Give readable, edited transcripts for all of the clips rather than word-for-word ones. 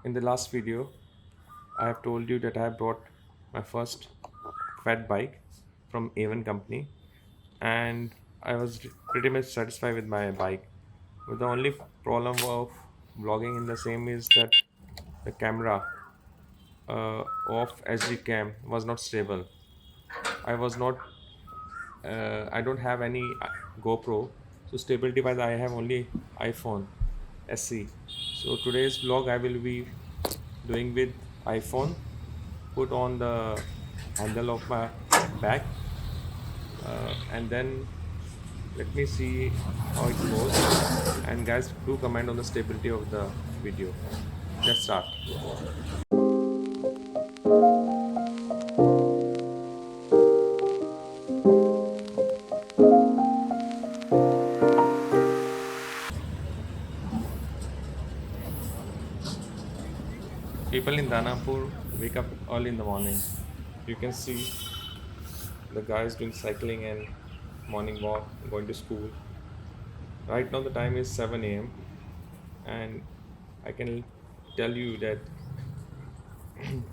In the last video, I have told you that I have bought my first fat bike from A1 company, and I was pretty much satisfied with my bike. But the only problem of vlogging in the same is that the camera of SD cam was not stable. I was not. I don't have any GoPro, so stability wise, I have only iPhone SE. So today's vlog I will be doing with iPhone put on the handle of my back, and then let me see how it goes. And guys, do comment on the stability of the video. Let's start. People in Danapur wake up early in the morning. You can see the guys doing cycling and morning walk, going to school. Right now the time is 7 a.m. and I can tell you that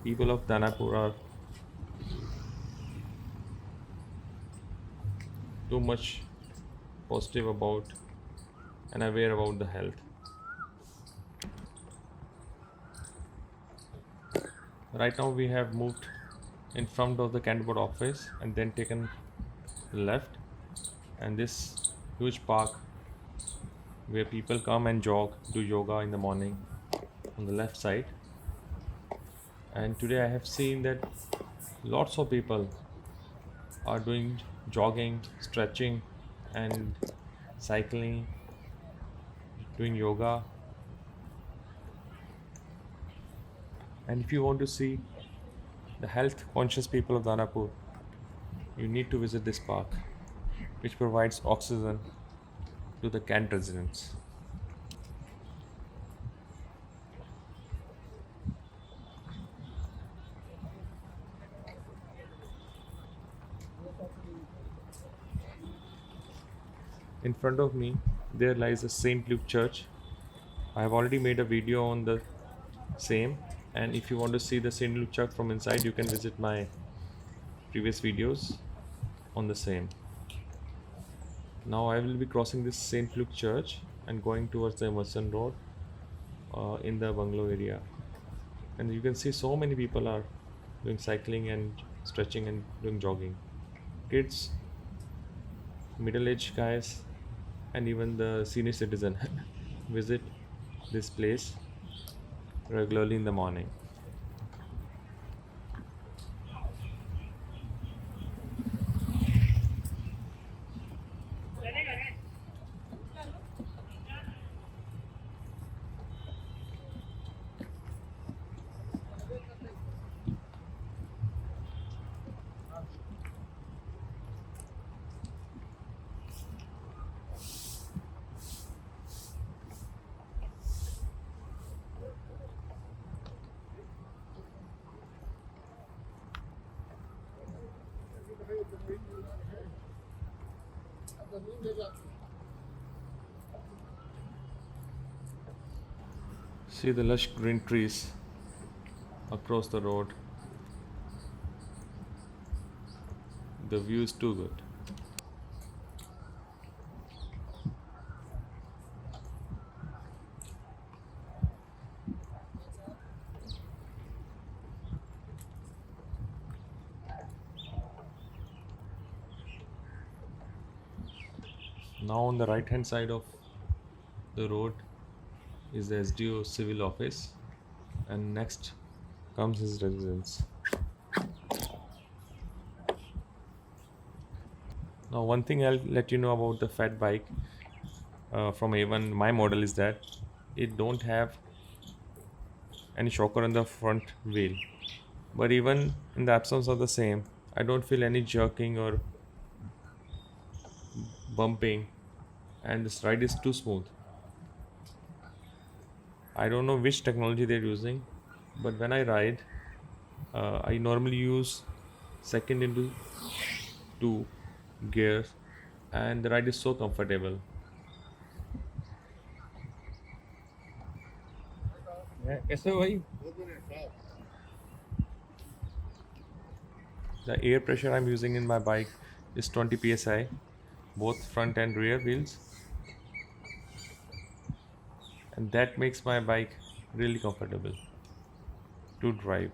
people of Danapur are too much positive about and aware about the health. Right now we have moved in front of the candidate office and then taken left, and this huge park where people come and jog, do yoga in the morning on the left side. And today I have seen that lots of people are doing jogging, stretching, and cycling, doing yoga. And if you want to see the health conscious people of Danapur, you need to visit this park, which provides oxygen to the Kent residents. In front of me, there lies the St. Luke Church. I have already made a video on the same, and if you want to see the St. Luke Church from inside, you can visit my previous videos on the same. Now I will be crossing this St. Luke Church and going towards the Emerson Road in the bungalow area. And you can see so many people are doing cycling and stretching and doing jogging. Kids, middle-aged guys, and even the senior citizen visit this place regularly in the morning. See the lush green trees across the road. The view is too good. Now on the right hand side of the road is the SDO civil office, and next comes his residence. Now one thing I'll let you know about the fat bike from A1, my model, is that it don't have any shocker on the front wheel. But even in the absence of the same, I don't feel any jerking or bumping, and this ride is too smooth. I don't know which technology they're using, but when I ride, I normally use second into two gears, and the ride is so comfortable. कैसे हो भाई? The air pressure I'm using in my bike is 20 psi, both front and rear wheels, and that makes my bike really comfortable to drive.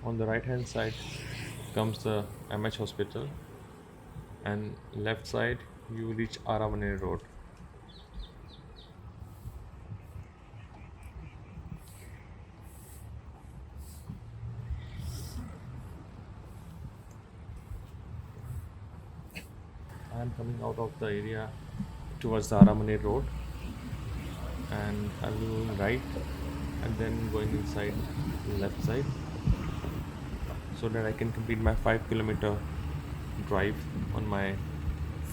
On the right hand side comes the MH hospital, and left side you reach Aramane Road. I am coming out of the area towards the Aramane Road, and I'm going right and then going inside left side so that I can complete my 5 kilometer drive on my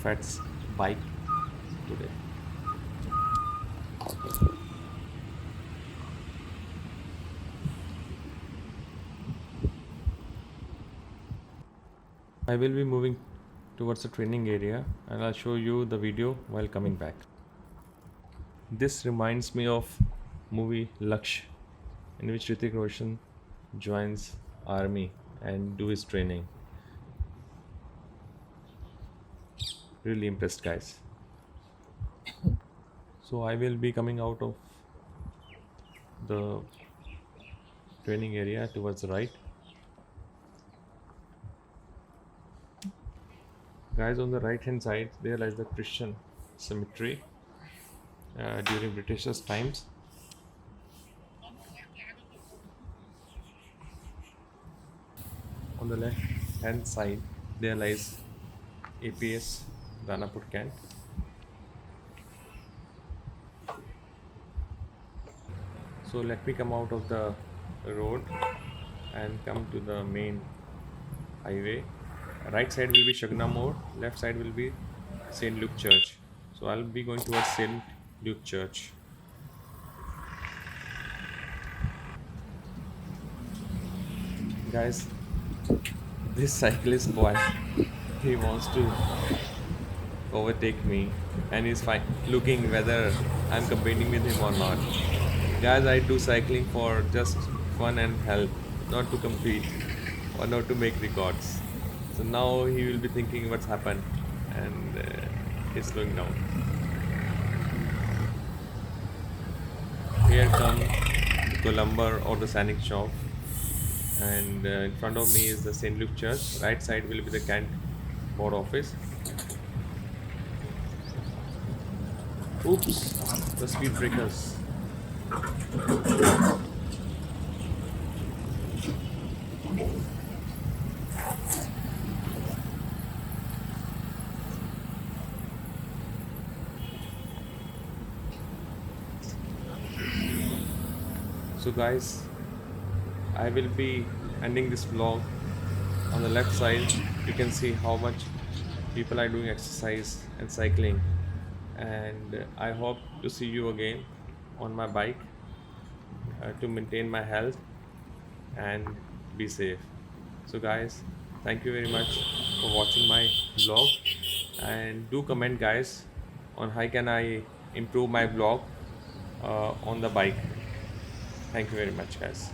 FATS bike today. I will be moving towards the training area and I'll show you the video while coming back. This reminds me of movie Laksh, in which Hrithik Roshan joins army and do his training. Really impressed, guys. So I will be coming out of the training area towards the right. Guys, on the right hand side there lies the Christian cemetery during British's times. On the left hand side there lies APS Danapur Kent. So let me come out of the road and come to the main highway. Right side will be Shagna Mode, left side will be St. Luke Church. So I'll be going towards St. Luke Church. Guys, this cyclist boy, he wants to overtake me and he's fine looking whether I'm competing with him or not. Guys, I do cycling for just fun and health, not to compete or not to make records. So now he will be thinking what's happened and he's slowing down. Here come the Columber or the Sanic shop, and in front of me is the St. Luke Church. Right side will be the Kent board office. Oops, the speed breakers. So guys, I will be ending this vlog. On the left side you can see how much people are doing exercise and cycling, and I hope to see you again on my bike to maintain my health and be safe. So guys, thank you very much for watching my vlog, and do comment guys on how can I improve my vlog on the bike. Thank you very much guys.